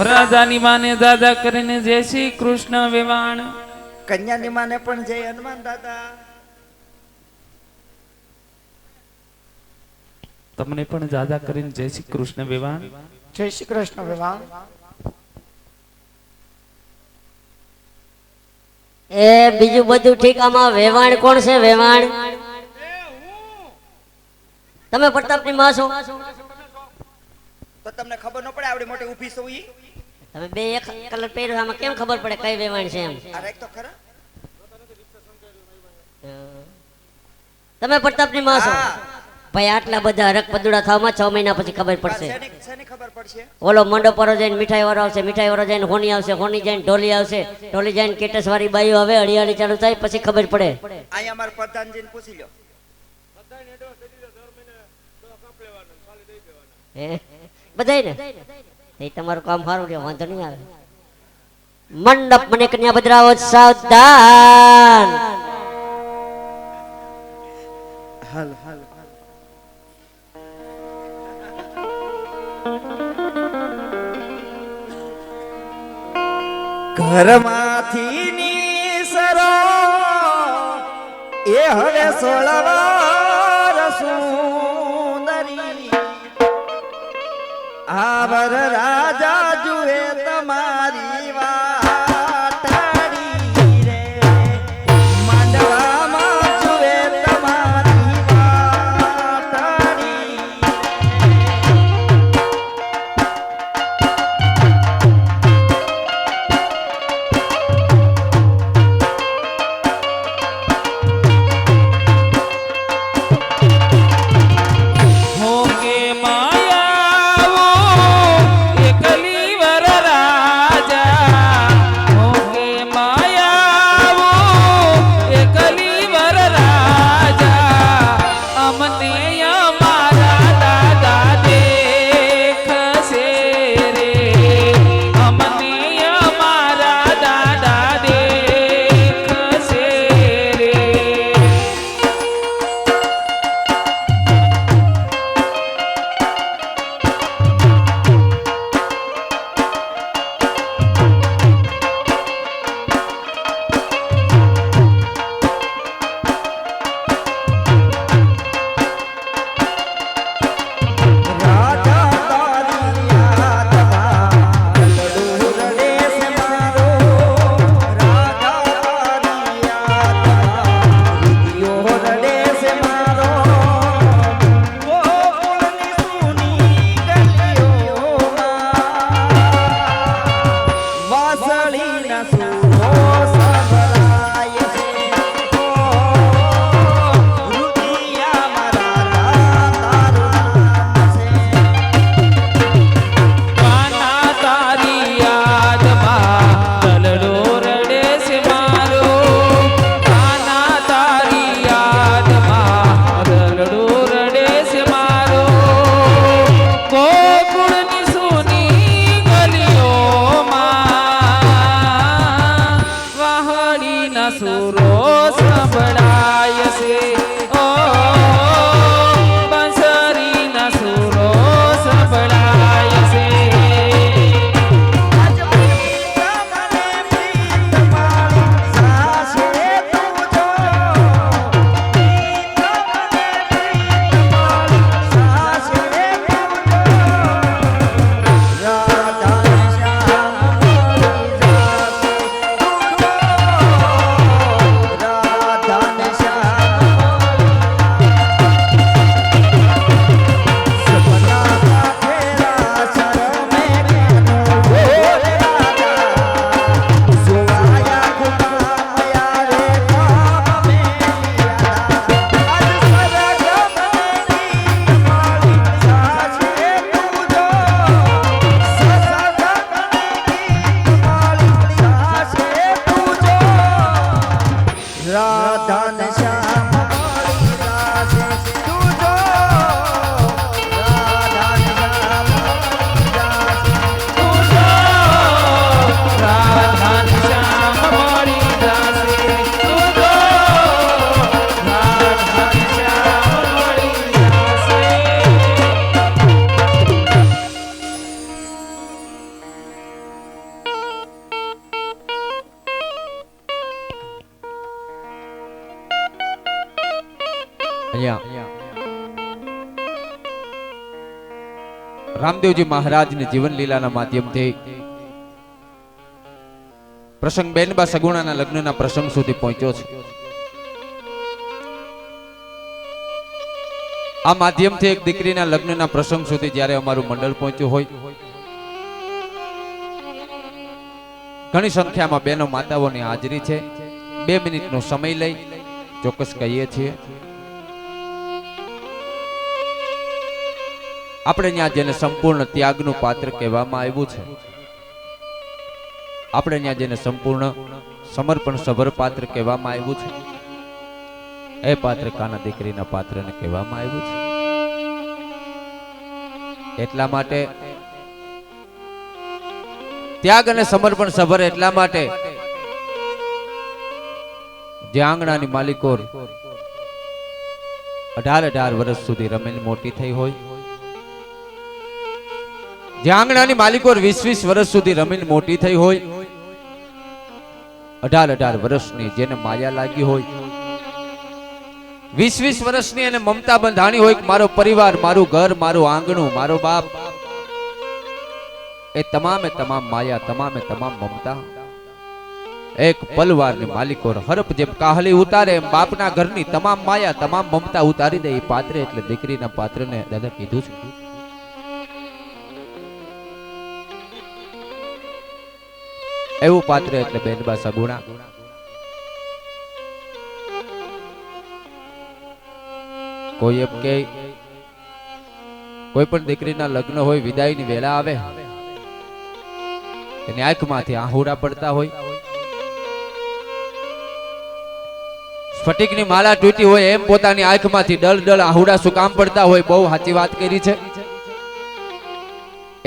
રાજાની માને દાદા કરીને જય શ્રી કૃષ્ણ વેવાણ. કન્યાની માને પણ જય હનુમાન દાદા. તમને પણ દાદા કરીને જય શ્રી કૃષ્ણ વેવાણ. જય શ્રી કૃષ્ણ વેવાણ. એ બીજું બધું ઠીક, આમાં વેવાણ કોણ છે? વેવાણ તમે પ્રતાપની માં છો તો તમને ખબર ન પડે આવડી મોટી ઊભી છો ઈ? તમે બે એક કલર પહેર્યો, આમાં કેમ ખબર પડે કઈ વેવાણ છે એમ? અરે એક તો ખરા. તમે પ્રતાપની માં છો હા. ભાઈ? આટલા બધા હરક પદુડા થવામાં 6 મહિના પછી ખબર પડશે. શેની ખબર પડશે? ઓલો મંડો પરો જઈને મીઠાઈ વાળો આવશે, મીઠાઈ વાળો જઈને હોની આવશે, હોની જઈને ઢોલી આવશે, ઢોલી જઈને કેટસ વાળી બાઈઓ આવે, હળિયાળી ચાલુ થાય પછી ખબર પડે. અહીંયા અમારા પ્રધાનજીને પૂછી લ્યો. બધાય ને એ તમારું કામ સારું રહ્યો, વાંધો નહીં આવે. મંડપ મને કન્યા બદરાવો સાવધાન. હાલ હાલ. ઘરમાંથી નીસરો એ હવે 16 વાર સુંદરી આવર રાજા જુએ તમારી વાટડી રે, માંડવામાં જુએ તમારી વાટડી. હો કે માયાવો એકલી વર રાજા અહીંયા રામદેવજી મહારાજની જીવન લીલાના માધ્યમથી પ્રસંગ બેનબા સગુણાના લગ્નના પ્રસંગ સુધી પહોંચ્યો છે. આ માધ્યમથી એક દીકરીના લગ્નના પ્રસંગ સુધી જ્યારે અમારું મંડળ પહોંચ્યું હોય, ઘણી સંખ્યામાં બહેનો માતાઓની હાજરી છે. 2 મિનિટનો સમય લઈ ચોક્કસ કહીએ છીએ. આપણે ત્યાં જેને સંપૂર્ણ ત્યાગનું પાત્ર કહેવામાં આવ્યું છે, આપણે ત્યાં જેને સંપૂર્ણ સમર્પણ સભર પાત્ર કહેવામાં આવ્યું છે, એ પાત્ર કાના દીકરીના પાત્રને કહેવામાં આવ્યું છે. એટલા માટે ત્યાગ અને સમર્પણ સભર એટલા માટે જે આંગણાની માલિકો 18 વર્ષ સુધી રમેલ મોટી થઈ હોય, જે આંગણાની માલિકો 20 વર્ષ સુધી રમીને મોટી થઈ હોય, 18 વર્ષની જેને માયા લાગી હોય, 20 વર્ષની એને મમતા બંધાણી હોય, મારો પરિવાર, મારું ઘર, મારું આંગણું, મારો બાપ, એ તમામે તમામ માયા, તમામે તમામ મમતા એક પલવારની માલિકો હરપ જેમ કાહલી ઉતારે એમ બાપના ઘરની તમામ માયા, તમામ મમતા ઉતારી દે. એ પાત્રે એટલે દીકરીના પાત્રને દાદા કીધું છે. એવું પાત્ર એટલે બેનબા સગુણા. કોઈ એમ કે કોઈ પણ દીકરીના લગ્ન હોય, વિદાયની વેળા આવે, એની આંખમાંથી આહુડા પડતા હોય, સ્ફટિકની માળા તૂટી હોય એમ પોતાની આંખમાંથી ડળ ડળ આહુડા શું કામ પડતા હોય. બહુ સાચી વાત કરી છે.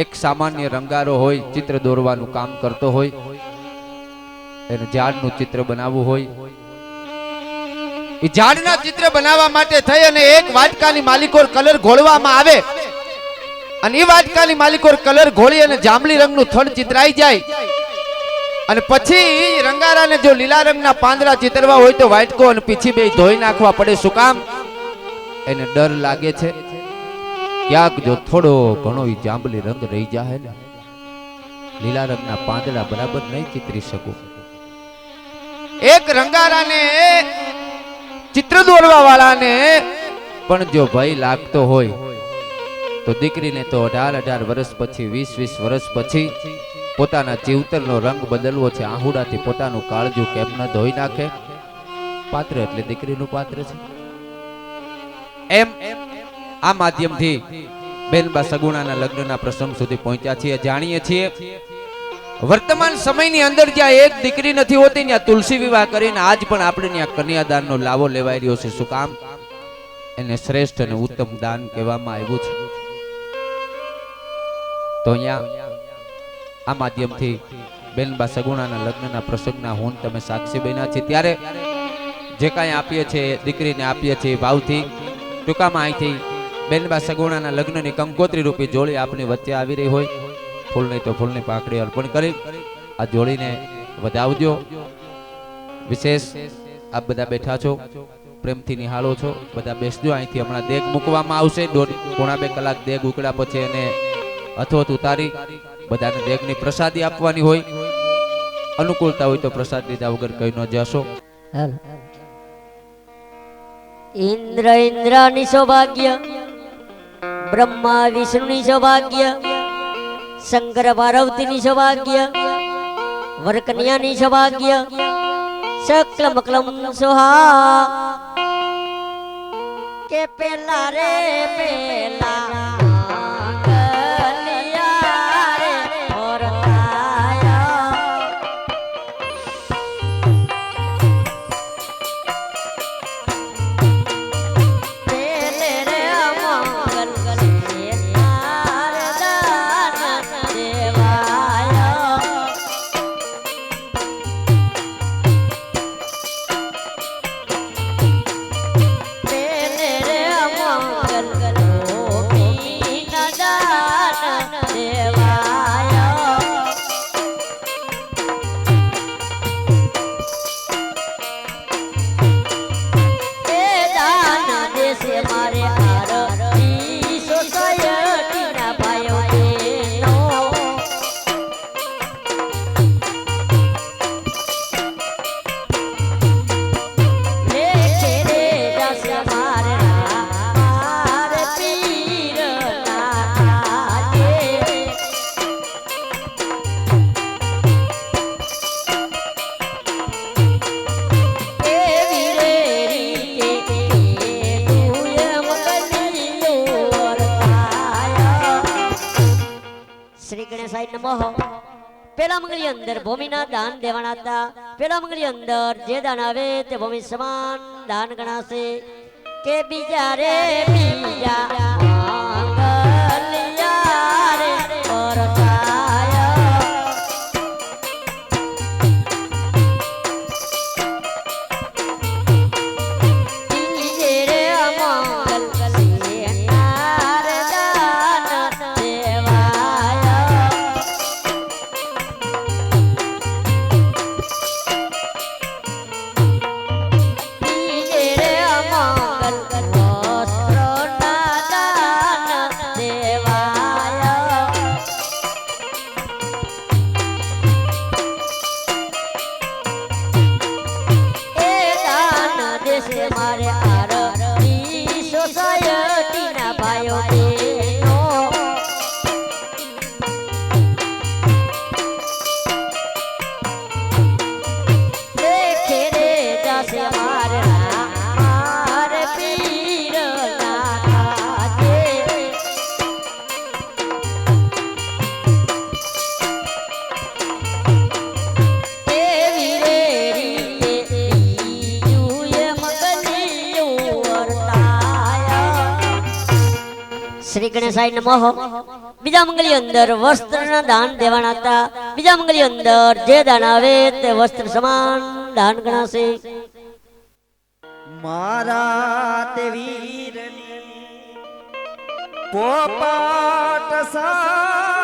એક સામાન્ય રંગારો હોય, ચિત્ર દોરવાનું કામ કરતો હોય, એને ઝાડનું ચિત્ર બનાવવું હોય, એ ઝાડના ચિત્ર બનાવવા માટે થઈ અને એક વાટકાની માલિકોર કલર ઘોળવામાં આવે અને એ વાટકાની માલિકોર કલર ઘોળી અને જાંબલી રંગનું થડ ચિતરાઈ જાય અને પછી રંગારાને જો લીલા રંગના પાંદડા ચિતરવા હોય તો વાટકો અને પીછી બે ધોઈ નાખવા પડે. શું કામ? એને ડર લાગે છે ક્યાંક જો થોડો ઘણો ઈ જાંબલી રંગ રહી જાય ને લીલા રંગના પાંદડા બરાબર નહીં ચિતરી શકું. એક રંગારાને ચિત્ર દોરવા વાળાને પણ જો ભય લાગતો હોય તો દીકરીને તો 18 વર્ષ પછી 20 વર્ષ પછી પોતાના જીવતરનો રંગ બદલવો છે. આહુડાથી પોતાનું કાળજું કેમ ન ધોઈ નાખે? પાત્ર એટલે દીકરીનું પાત્ર છે. એમ આ માધ્યમથી બેનબા સગુણાના લગ્નના પ્રસંગ સુધી પહોંચ્યા છીએ. જાણીએ છીએ વર્તમાન સમયની અંદર જ્યાં એક દીકરી નથી હોતી ત્યાં તુલસી વિવાહ કરીને આજ પણ આપણે ત્યાં કન્યાદાનનો લાવો લેવાઈ રહ્યો છે. શું કામ? એને શ્રેષ્ઠ અને ઉત્તમ દાન કહેવામાં આવ્યું છે. તો અહીંયા આ માધ્યમથી બેનબા સગુણાના લગ્નના પ્રસંગના હું તમે સાક્ષી બન્યા છે. ત્યારે જે કાંઈ આપીએ છીએ દીકરીને આપીએ છીએ ભાવથી. ટૂંકામાં અહીંથી બેનબા સગુણાના લગ્નની કંકોત્રી રૂપી જોડી આપની વચ્ચે આવી રહી હોય, ફૂલ નહીં તો ફૂલની પાંખડી અર્પણ કરી આ જોડીને વધાવજો. વિશેષ આપ બધા બેઠા છો, પ્રેમથી નિહાળો છો, બધા બેસજો. અહીંથી હમણાં દેગ મૂકવામાં આવશે. 1.5-2 કલાક દેગ ઉકળ્યા પછી એને અથોત ઉતારી બધાને દેગની પ્રસાદી આપવાની હોય. અનુકૂળતા હોય તો પ્રસાદ લીધા વગર કઈ ન જશો. ઇન્દ્ર ઇન્દ્રની સૌભાગ્ય, બ્રહ્મા વિષ્ણુની સૌભાગ્ય, શંકર પાર્વતીની સૌભાગ્ય, વરકન્યાની સૌભાગ્ય, સકલમ કલમ સોહા કે પેલા રે પેલા સાઈડ નમઃ પેલા મંગળી અંદર ભૂમિના દાન દેવાના હતા પેલા મંગળી અંદર જે દાન આવે તે ભૂમિ સમાન દાન ગણાશે કે બીજા રે બીજા માંગલિયા રે પરતાય બીજે રે અમંગલ સેનાર દાન દેવાય બીજે રે અમંગલ વસ્ત્રોના દાન દેવાય એ દાન દેશે મારે આરતી સોસાયટીના ભાઈઓ બહેનો દેખે રે જાશે મારે મારે પીર નાથે એવી રે રીતે બીજુએ મગલિયું વર્તાય શ્રી ગણેશાય નમઃ બીજા મંગલી અંદર વસ્ત્રના દાન દેવાના હતા બીજા મંગલી અંદર જે દાન આવે તે વસ્ત્ર સમાન દાન ગણાશે મારા તે વીરની પોપટ સા